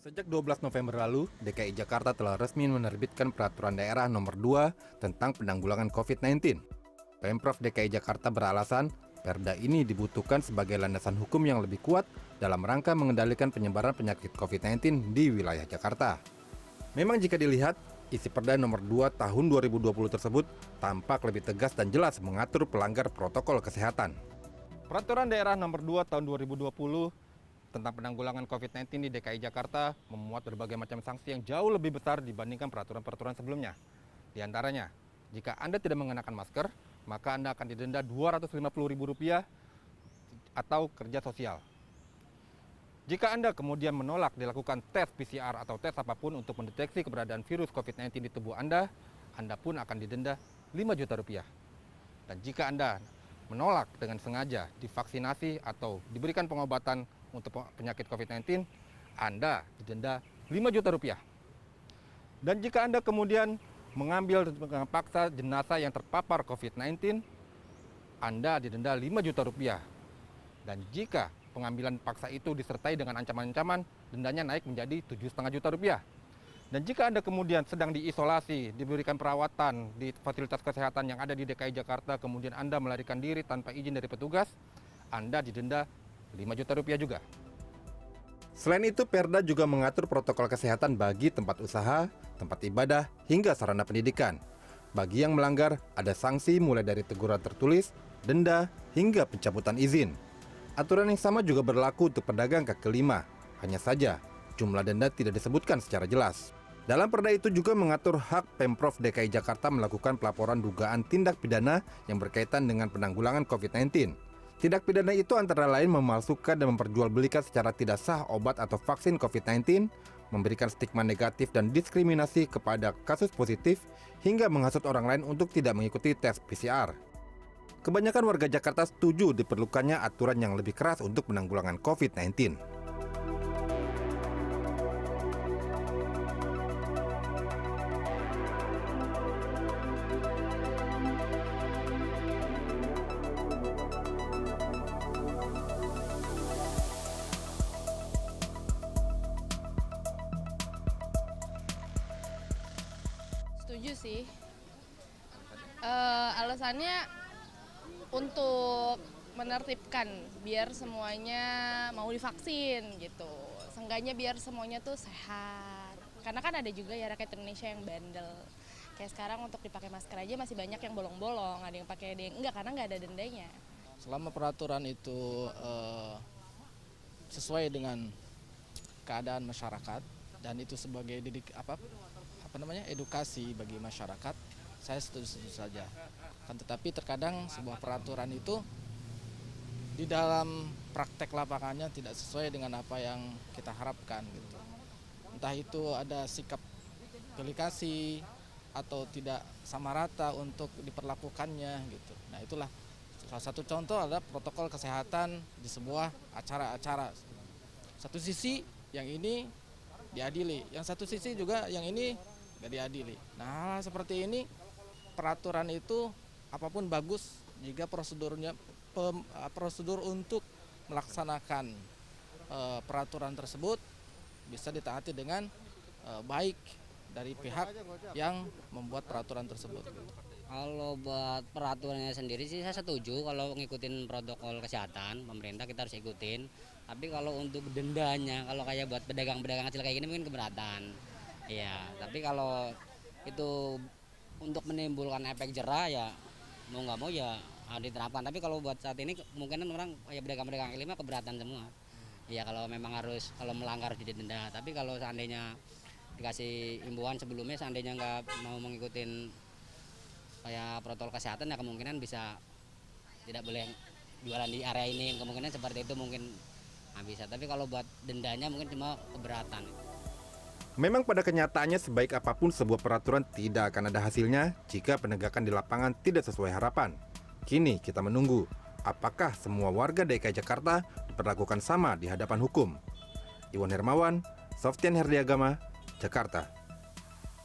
Sejak 12 November lalu, DKI Jakarta telah resmi menerbitkan Peraturan Daerah Nomor 2 tentang penanggulangan COVID-19. Pemprov DKI Jakarta beralasan, Perda ini dibutuhkan sebagai landasan hukum yang lebih kuat dalam rangka mengendalikan penyebaran penyakit COVID-19 di wilayah Jakarta. Memang jika dilihat, isi Perda Nomor 2 Tahun 2020 tersebut tampak lebih tegas dan jelas mengatur pelanggar protokol kesehatan. Peraturan Daerah Nomor 2 Tahun 2020 tentang penanggulangan COVID-19 di DKI Jakarta memuat berbagai macam sanksi yang jauh lebih besar dibandingkan peraturan-peraturan sebelumnya. Di antaranya, jika Anda tidak mengenakan masker, maka Anda akan didenda Rp250.000 atau kerja sosial. Jika Anda kemudian menolak dilakukan tes PCR atau tes apapun untuk mendeteksi keberadaan virus COVID-19 di tubuh Anda pun akan didenda Rp5 juta. Dan jika Anda menolak dengan sengaja divaksinasi atau diberikan pengobatan untuk penyakit COVID-19, Anda didenda Rp5 juta. Dan jika Anda kemudian mengambil dengan paksa jenazah yang terpapar COVID-19, Anda didenda Rp5 juta. Dan jika pengambilan paksa itu disertai dengan ancaman-ancaman, dendanya naik menjadi Rp7,5 juta. Dan jika Anda kemudian sedang diisolasi, diberikan perawatan di fasilitas kesehatan yang ada di DKI Jakarta, kemudian Anda melarikan diri tanpa izin dari petugas, Anda didenda Rp5 juta juga. Selain itu, Perda juga mengatur protokol kesehatan bagi tempat usaha, tempat ibadah, hingga sarana pendidikan. Bagi yang melanggar, ada sanksi mulai dari teguran tertulis, denda, hingga pencabutan izin. Aturan yang sama juga berlaku untuk pedagang kaki lima. Hanya saja, jumlah denda tidak disebutkan secara jelas. Dalam Perda itu juga mengatur hak Pemprov DKI Jakarta melakukan pelaporan dugaan tindak pidana yang berkaitan dengan penanggulangan COVID-19. Tindak pidana itu antara lain memalsukan dan memperjualbelikan secara tidak sah obat atau vaksin COVID-19, memberikan stigma negatif dan diskriminasi kepada kasus positif, hingga menghasut orang lain untuk tidak mengikuti tes PCR. Kebanyakan warga Jakarta setuju diperlukannya aturan yang lebih keras untuk penanggulangan COVID-19. Setuju sih. Alasannya untuk menertibkan biar semuanya mau divaksin gitu. Seenggaknya biar semuanya tuh sehat. Karena kan ada juga ya rakyat Indonesia yang bandel. Kayak sekarang untuk dipakai masker aja masih banyak yang bolong-bolong, ada yang pakai, ada yang enggak karena nggak ada dendanya. Selama peraturan itu sesuai dengan keadaan masyarakat dan itu sebagai edukasi bagi masyarakat, saya setuju saja. Kan tetapi terkadang sebuah peraturan itu di dalam praktek lapangannya tidak sesuai dengan apa yang kita harapkan gitu. Entah itu ada sikap pilih kasih atau tidak sama rata untuk diperlakukannya gitu. Nah, itulah salah satu contoh adalah protokol kesehatan di sebuah acara-acara. Satu sisi yang ini diadili, yang satu sisi juga yang ini nggak diadili. Nah, seperti ini peraturan itu apapun bagus jika prosedur untuk melaksanakan peraturan tersebut bisa ditaati dengan baik dari pihak yang membuat peraturan tersebut. Kalau buat peraturannya sendiri sih saya setuju kalau ngikutin protokol kesehatan pemerintah kita harus ikutin. Tapi kalau untuk dendanya, kalau kayak buat pedagang-pedagang kecil kayak gini mungkin keberatan. Iya, tapi kalau itu untuk menimbulkan efek jerah ya mau nggak mau ya diterapkan. Tapi kalau buat saat ini kemungkinan orang kayak pedagang-pedagang kaki lima keberatan semua. Iya, kalau memang kalau melanggar harus didenda. Tapi kalau seandainya dikasih imbauan sebelumnya, seandainya nggak mau mengikutin kayak protokol kesehatan ya kemungkinan bisa tidak boleh jualan di area ini, kemungkinan seperti itu mungkin bisa. Tapi kalau buat dendanya mungkin cuma keberatan. Memang pada kenyataannya sebaik apapun sebuah peraturan tidak akan ada hasilnya jika penegakan di lapangan tidak sesuai harapan. Kini kita menunggu apakah semua warga DKI Jakarta diperlakukan sama di hadapan hukum. Iwan Hermawan, Softian Herdiagama, Jakarta.